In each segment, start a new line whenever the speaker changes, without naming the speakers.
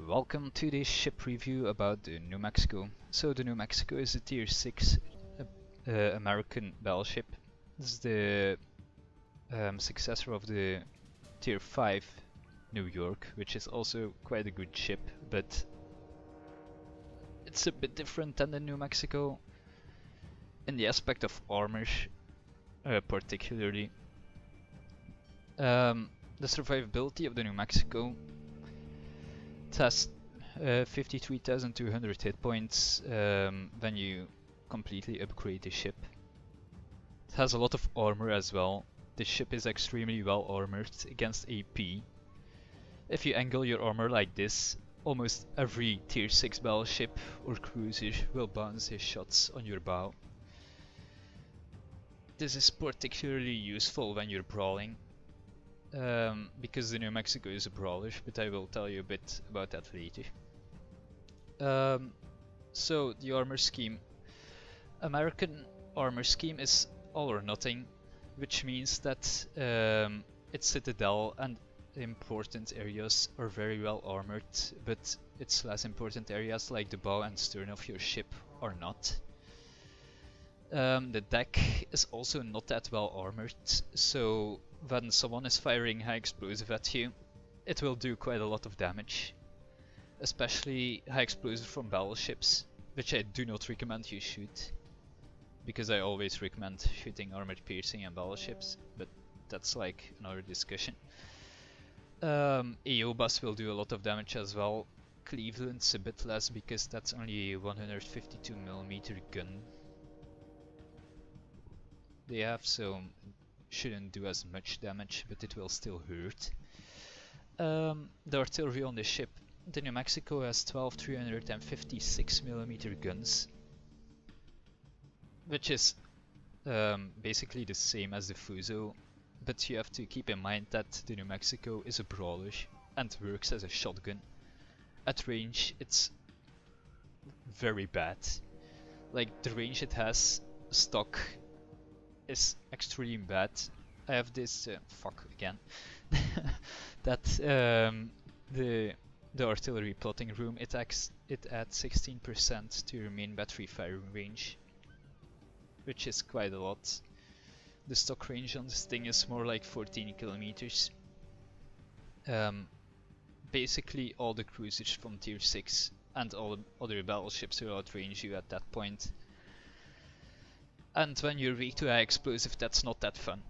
Welcome to this ship review about the New Mexico. So the New Mexico is a tier 6 American battleship. This is the successor of the tier 5 New York, which is also quite a good ship, but it's a bit different than the New Mexico in the aspect of armor, particularly. The survivability of the New Mexico, it has 53,200 hit points when you completely upgrade the ship. It has a lot of armor as well. The ship is extremely well armored against AP. If you angle your armor like this, almost every tier 6 battleship or cruiser will bounce his shots on your bow. This is particularly useful when you're brawling, because the New Mexico is a brawler, but I will tell you a bit about that later. So the armor scheme. American armor scheme is all or nothing, which means that its citadel and important areas are very well armored, but its less important areas like the bow and stern of your ship are not. The deck is also not that well armored, so when someone is firing high explosive at you, it will do quite a lot of damage. Especially high explosive from battleships, which I do not recommend you shoot, because I always recommend shooting armored piercing and battleships, but that's like another discussion. Eobas will do a lot of damage as well. Cleveland's a bit less because that's only a 152mm gun they have, so shouldn't do as much damage, but it will still hurt. The artillery on the ship. The New Mexico has 12 356mm guns, which is basically the same as the Fuso, but you have to keep in mind that the New Mexico is a brawler and works as a shotgun. At range it's very bad. Like, the range it has stock is extreme bad. I have this fuck again that the artillery plotting room, it adds 16% to your main battery firing range, which is quite a lot. The stock range on this thing is more like 14 kilometers. Basically all the cruisers from tier 6 and all the other battleships will outrange you at that point. And when you're weak to high explosive, that's not that fun.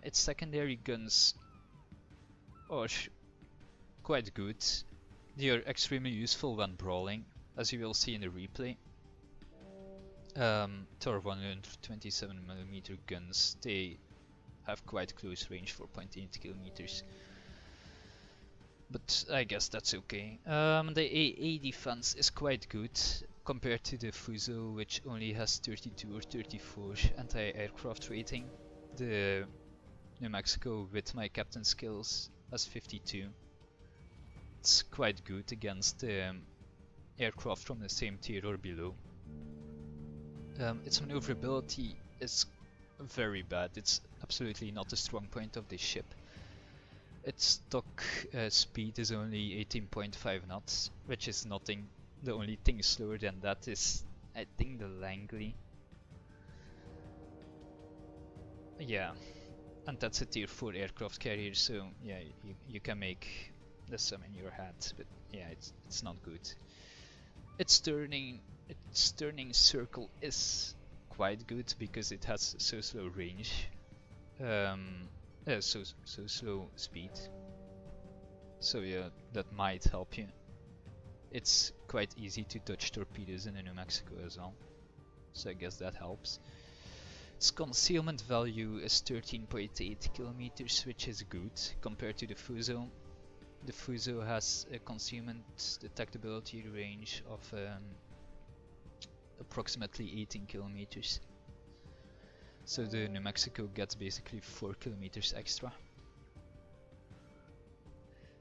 Its secondary guns are quite good. They are extremely useful when brawling, as you will see in the replay. Tor 127mm guns, they have quite close range, 4.8 kilometers. But I guess that's okay. The AA defense is quite good compared to the Fuso, which only has 32 or 34 anti-aircraft rating. The New Mexico, with my captain skills, has 52. It's quite good against aircraft from the same tier or below. Its maneuverability is very bad. It's absolutely not a strong point of this ship. Its stock speed is only 18.5 knots, which is nothing. The only thing slower than that is, I think, the Langley. Yeah, and that's a tier 4 aircraft carrier, so yeah, you can make the sum in your head, but yeah, it's not good. Its turning circle is quite good because it has so slow range, so slow speed. So yeah, that might help you. It's quite easy to dodge torpedoes in the New Mexico as well, so I guess that helps. Its concealment value is 13.8 kilometers, which is good compared to the Fuso. The Fuso has a concealment detectability range of approximately 18 kilometers. So the New Mexico gets basically 4 kilometers extra.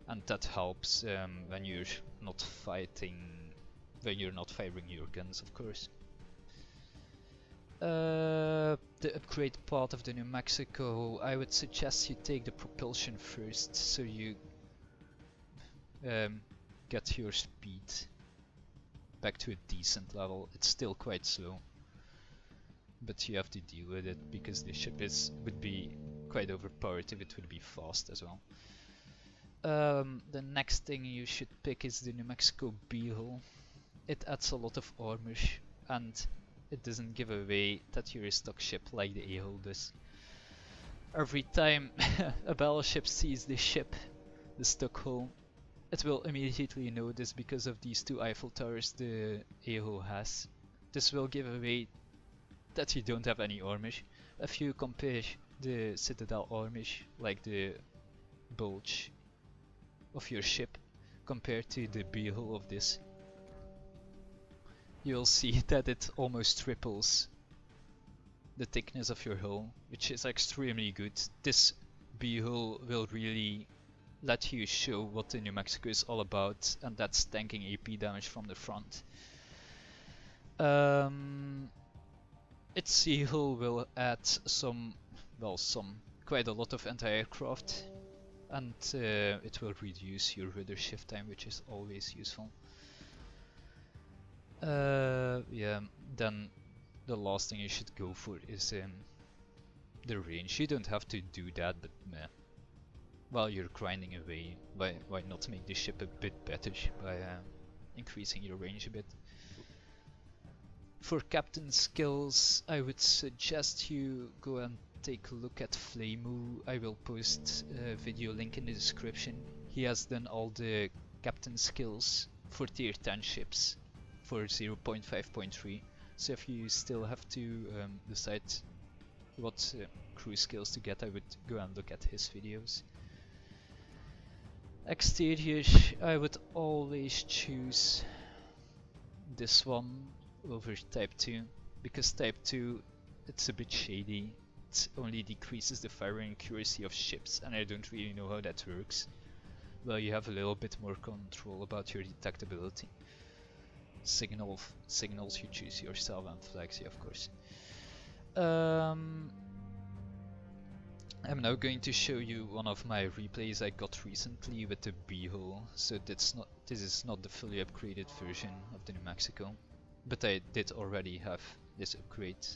And that helps when you're not fighting, when you're not firing your guns, of course. The upgrade part of the New Mexico, I would suggest you take the propulsion first, so you get your speed back to a decent level. It's still quite slow, but you have to deal with it because the ship would be quite overpowered if it would be fast as well. The next thing you should pick is the New Mexico Beagle. It adds a lot of armor and it doesn't give away that you're a stock ship like the A-hull does. Every time a battleship sees this ship, the stock hull, it will immediately know this because of these two Eiffel Towers the A-hull has. This will give away that you don't have any armor. If you compare the Citadel armor, like the bulge of your ship, compared to the Beagle of this, you'll see that it almost triples the thickness of your hull, which is extremely good. This Beagle will really let you show what the New Mexico is all about, and that's tanking AP damage from the front. Its sea hull will add quite a lot of anti-aircraft, and it will reduce your rudder shift time, which is always useful. Yeah, then the last thing you should go for is the range. You don't have to do that, but meh. While you're grinding away, why not make the ship a bit better by increasing your range a bit? For captain skills, I would suggest you go and take a look at Flamu. I will post a video link in the description. He has done all the captain skills for tier 10 ships for 0.5.3. So if you still have to decide what crew skills to get, I would go and look at his videos. Exterior, I would always choose this one over Type 2, because Type 2, it's a bit shady. It only decreases the firing accuracy of ships, and I don't really know how that works. Well, you have a little bit more control about your detectability. Signals you choose yourself, and flags, of course. I'm now going to show you one of my replays I got recently with the Beagle. So this is not the fully upgraded version of the New Mexico, but I did already have this upgrade,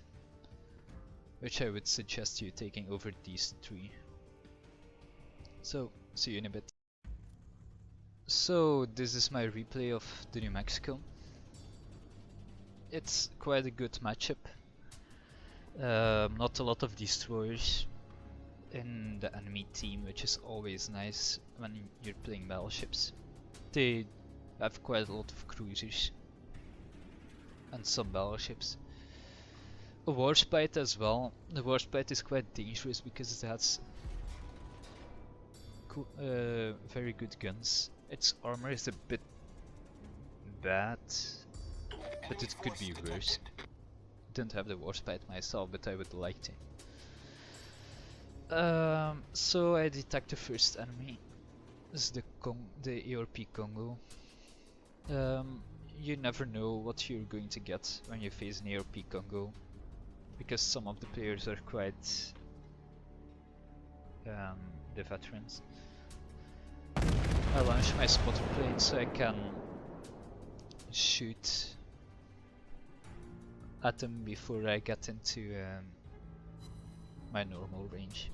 which I would suggest you taking over these three. So, see you in a bit. So, this is my replay of the New Mexico. It's quite a good matchup. Not a lot of destroyers in the enemy team, which is always nice when you're playing battleships. They have quite a lot of cruisers and some battleships. A Warspite as well. The Warspite is quite dangerous because it has very good guns. Its armor is a bit bad, but it could be worse. Don't have the Warspite myself, but I would like to. So I detect the first enemy. This is the ARP Congo. You never know what you're going to get when you face an ARP Congo, because some of the players are quite the veterans. I launch my spotter plane so I can shoot at them before I get into my normal range.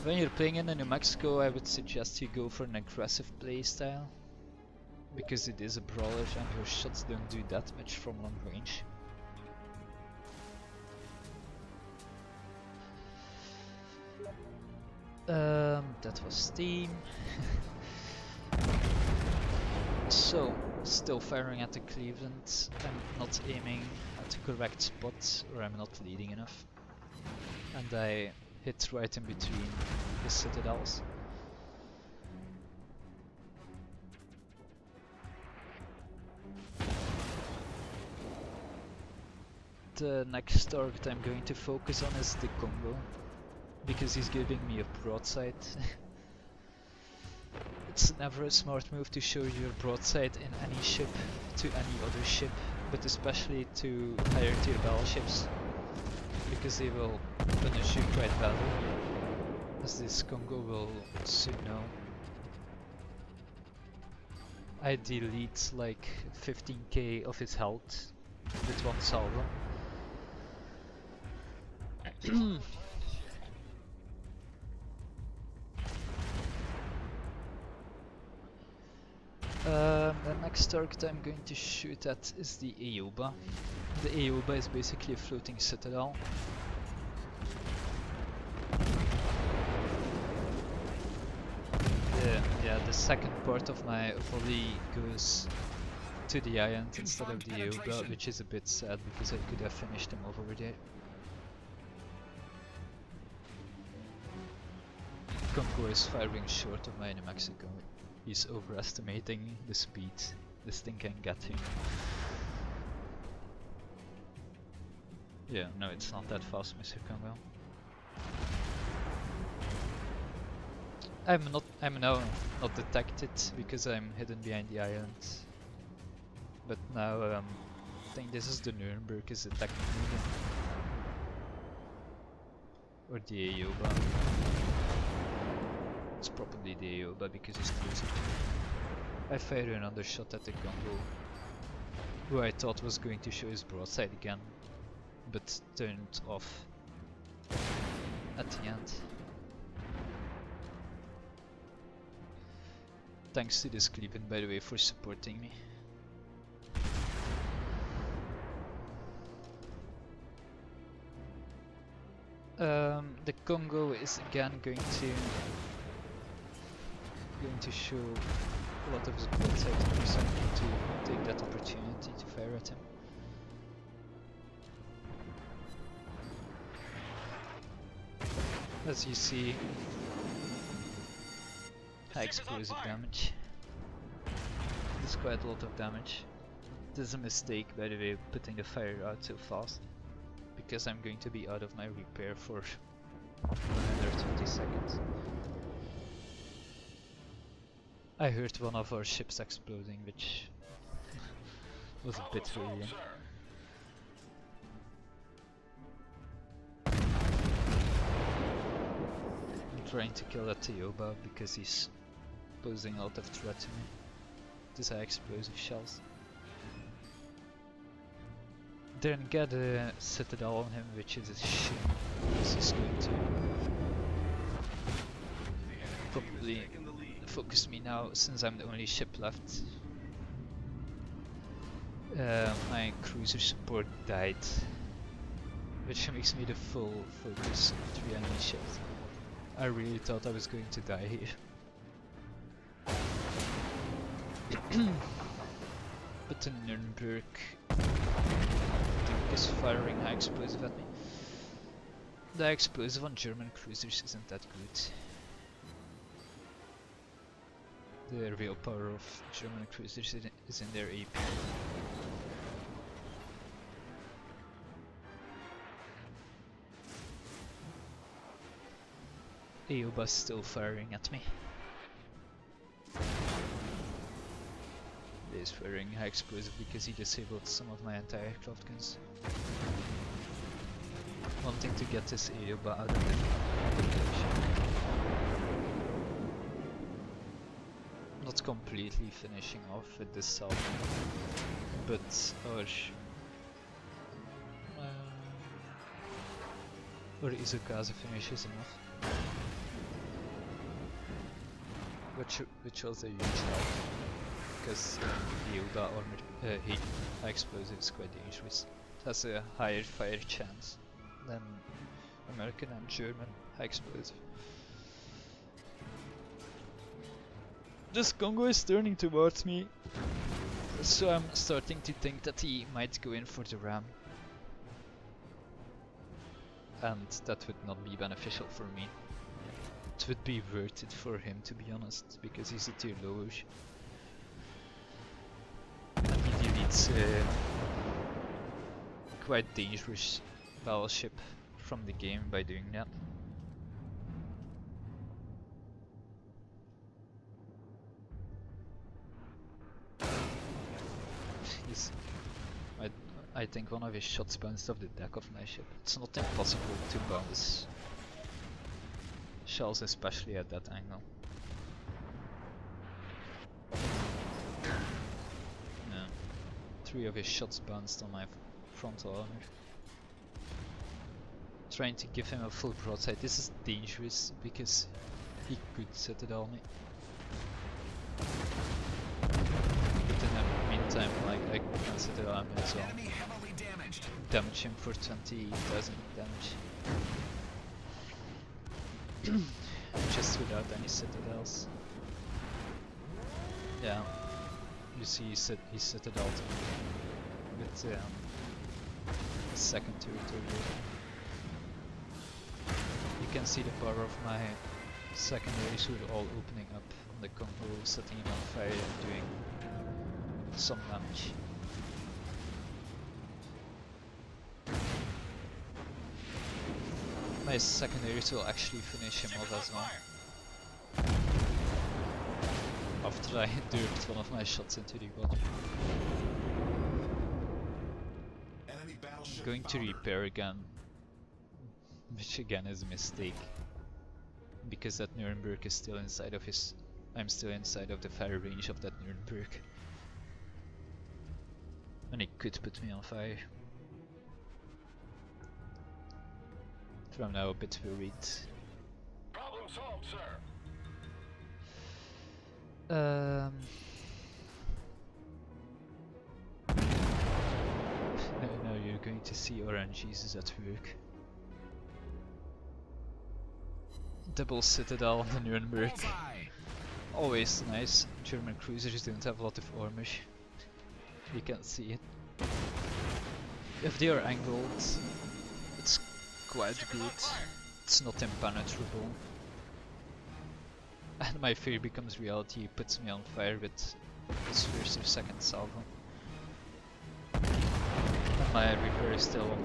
When you're playing in the New Mexico, I would suggest you go for an aggressive playstyle, because it is a brawler and your shots don't do that much from long range. That was Steam. So, still firing at the Cleveland. I'm not aiming at the correct spot, or I'm not leading enough. And I hit right in between the citadels. The next target I'm going to focus on is the Congo, because he's giving me a broadside. It's never a smart move to show your broadside in any ship to any other ship, but especially to higher tier battleships, because they will punish you quite badly. as this Congo will soon know. I delete like 15k of his health with one salvo. The next target I'm going to shoot at is the Aoba. The Aoba is basically a floating citadel. Yeah, the second part of my volley goes to the island instead of the Aoba, which is a bit sad because I could have finished him off over there. Congo is firing short of my New Mexico. He's overestimating the speed this thing can get him. Yeah, no, it's not that fast, Mr. Congo. I'm now not detected because I'm hidden behind the island. But now I think this is the Nuremberg is attacking me again. Or the Aoba. It's probably the Aoba because he's closer to me. I fired another shot at the Congo, who I thought was going to show his broadside again, but turned off at the end. Thanks to this Kleben, by the way, for supporting me. The Congo is again going to show a lot of his broadside to me, so I need to take that opportunity to fire at him. As you see, high explosive damage. There's quite a lot of damage. There's a mistake, by the way, putting the fire out so fast, because I'm going to be out of my repair for another 20 seconds. I heard one of our ships exploding, which was a bit worrying. I'm trying to kill that Aoba because he's posing a lot of threat to me. These are explosive shells. Then get a citadel on him, which is a shame. This is going to probably focus me now, since I'm the only ship left. My cruiser support died, which makes me the full focus of 3 enemy ships. I really thought I was going to die here. But the Nuremberg is firing high explosive at me. The explosive on German cruisers isn't that good. The real power of German cruisers is in their AP. Aoba's still firing at me. He's firing high explosive because he disabled some of my anti-aircraft guns. Wanting to get this Aoba out of the population. Not completely finishing off with this cell, but our Izukaze finish is enough. Which was a huge help, because the Aoba armor high explosive is quite dangerous. It has a higher fire chance than American and German high explosive. This Congo is turning towards me, so I'm starting to think that he might go in for the ram. And that would not be beneficial for me. It would be worth it for him, to be honest, because he's a tier lower. And he deletes a quite dangerous battleship from the game by doing that. I think one of his shots bounced off the deck of my ship. It's not impossible to bounce shells, especially at that angle. Yeah. 3 of his shots bounced on my frontal armor. Trying to give him a full broadside. This is dangerous because he could citadel me. But in the meantime, like, I can citadel him as well. Damage him for 20,000 damage. Just without any citadels. Yeah. You see he citadeled with a second territory. You can see the power of my secondaries who are all opening up on the combo, setting him on fire and doing some damage. My secondaries will actually finish him off as well. After I duped one of my shots into the bottom. I'm going to repair again, which again is a mistake, because that Nuremberg is still inside of his... I'm still inside of the fire range of that Nuremberg. And he could put me on fire. So I'm now a bit worried.
Problem solved, sir.
Now you're going to see RNGs at work. Double citadel on the Nuremberg. Always nice. German cruisers don't have a lot of armor. You can see it. If they are angled, it's quite good. It's not impenetrable. And my fear becomes reality. He puts me on fire with his first or second salvo. And my repair is still on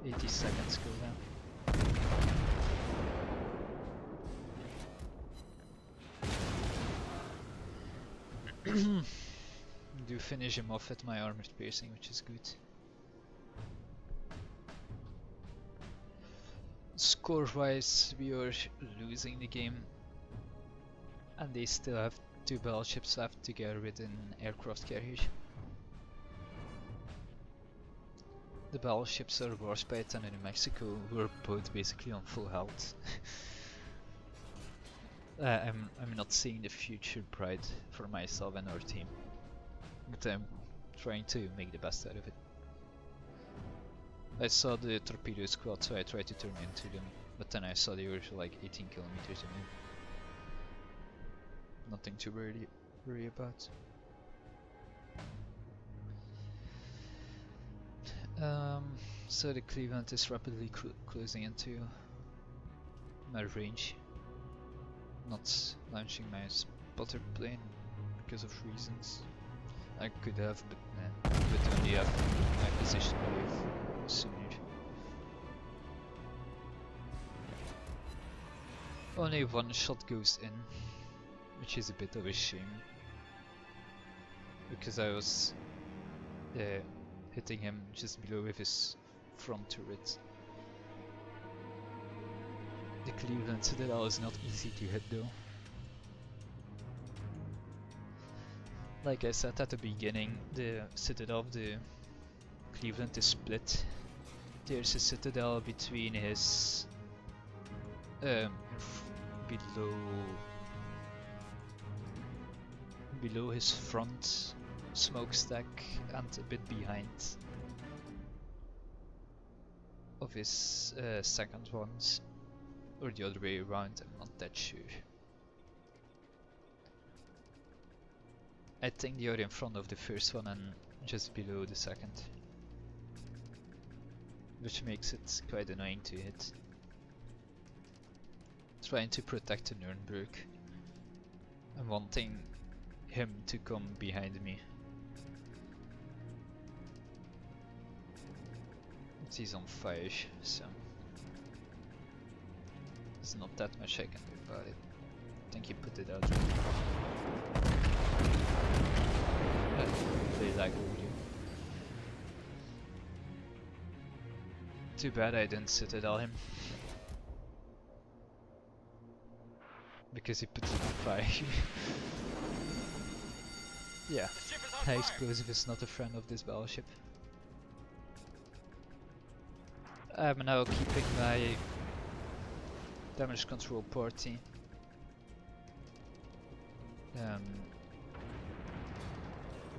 80 seconds cooldown. Do finish him off at my armored piercing, which is good. Score wise, we are losing the game, and they still have 2 battleships left to get rid an aircraft carrier. The battleships are Warspite and New Mexico, who are both basically on full health. I'm not seeing the future bright for myself and our team, but I'm trying to make the best out of it. I saw the torpedo squad, so I tried to turn into them, but then I saw they were like 18 kilometers away. Nothing to worry about. So the Cleveland is rapidly closing into my range. Not launching my spotter plane because of reasons. I could have, but nah, would only have my position wave sooner. Only one shot goes in, which is a bit of a shame, because I was hitting him just below with his front turret. The Cleveland Citadel is not easy to hit though. Like I said at the beginning, the Citadel of the Cleveland is split. There's a Citadel between his below his front smokestack and a bit behind of his second ones, or the other way around, I'm not that sure. I think they are in front of the first one and just below the second, which makes it quite annoying to hit. Trying to protect the Nuremberg and wanting him to come behind me. He's on fire, so there's not that much I can do about it. I think he put it out. Play like audio. Too bad I didn't citadel him. because he puts it on fire. Yeah,
The ship is on
high
fire.
explosive is not a friend of this battleship. I'm now keeping my damage control party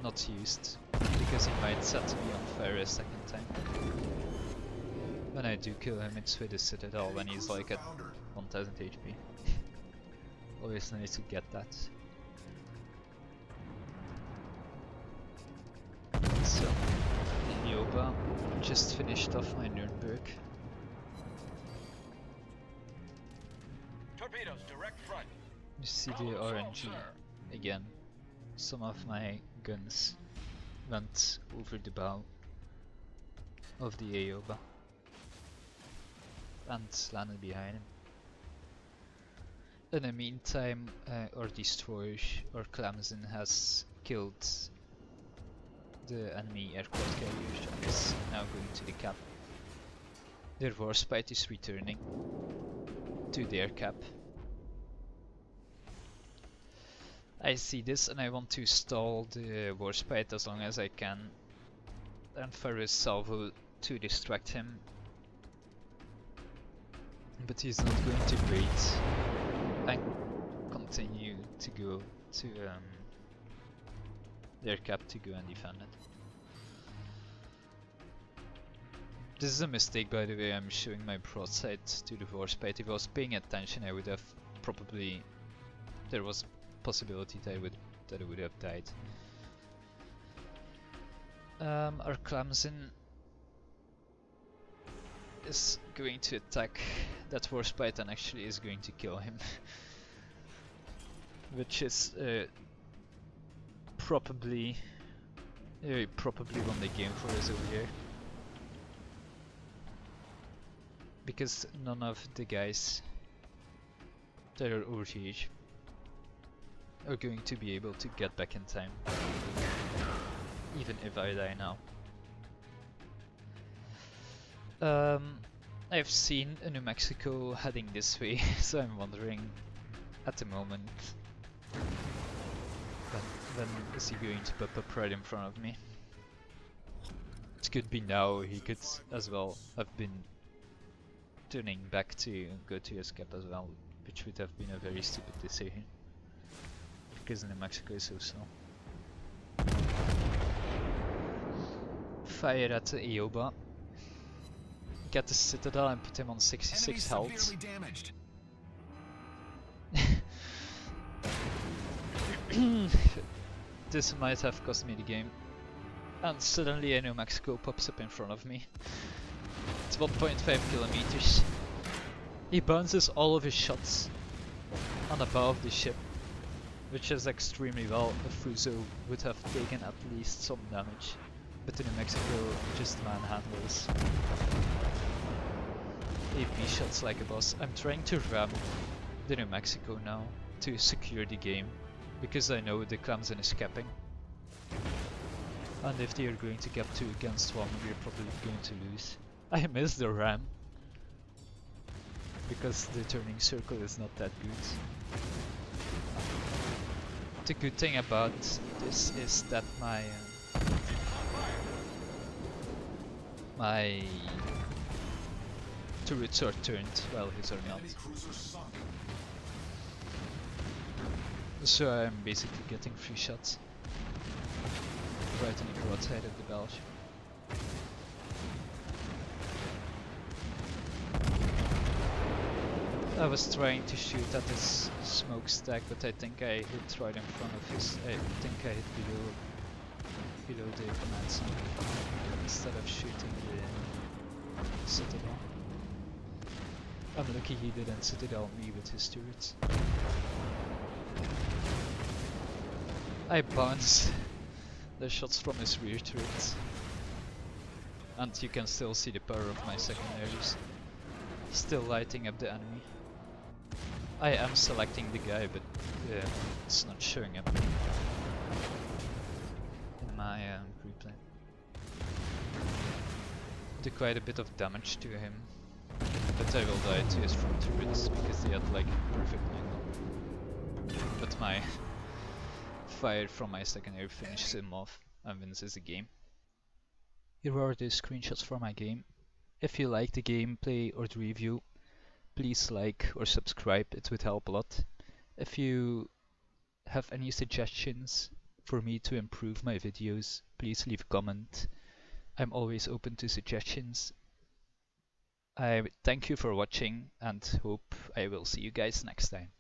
not used, because he might set me on fire a second time. When I do kill him, it's with the Citadel when he's like at 1000 HP. Always need to get that. So, Yoba just finished off my Nuremberg.
Torpedoes, direct front.
You see the RNG again. Some of my guns went over the bow of the Aoba and landed behind him. In the meantime, our destroyer, our Clemson, has killed the enemy aircraft carrier and is now going to the cap. Their Warspite is returning to their cap. I see this and I want to stall the Warspite as long as I can and fire a salvo to distract him. But he's not going to wait and continue to go to their cap to go and defend it. This is a mistake, by the way. I'm showing my broadside to the Warspite. If I was paying attention, I would have probably... there was a possibility that I would have died. Our Clemson is going to attack that Warspite and actually is going to kill him. Which is probably won the game for us over here. Because none of the guys that are over here are going to be able to get back in time. Even if I die now. I've seen a New Mexico heading this way, so I'm wondering at the moment when is he going to pop up right in front of me. It could be now, he could as well have been turning back to go to his cap as well, which would have been a very stupid decision because New Mexico is so slow. Fire at the Aoba. Get the Citadel and put him on 66 health. This might have cost me the game. And suddenly a New Mexico pops up in front of me. It's 1.5 kilometers. He bounces all of his shots on the bow of the ship, which is extremely well. A Fuso would have taken at least some damage, but the New Mexico just manhandles AP shots like a boss. I'm trying to ram the New Mexico now to secure the game, because I know the Clemson is capping. And if they are going to cap 2 against 1, we're probably going to lose. I missed the ram, because the turning circle is not that good. The good thing about this is that my turrets are turned while his are not. So I'm basically getting free shots right on the broadside of the battleship. I was trying to shoot at his smokestack, but I think I hit right in front of his... I think I hit below the command center instead of shooting the Citadel. I'm lucky he didn't Citadel me with his turrets. I bounced the shots from his rear turret, and you can still see the power of my secondaries still lighting up the enemy. I am selecting the guy, but it's not showing up in my replay. Did quite a bit of damage to him, but I will die to his front turrets because they had like a perfect angle. but my fire from my secondary finishes him off and wins us the game. Here are the screenshots for my game. If you like the gameplay or the review, please like or subscribe, it would help a lot. If you have any suggestions for me to improve my videos, please leave a comment. I'm always open to suggestions. I thank you for watching and hope I will see you guys next time.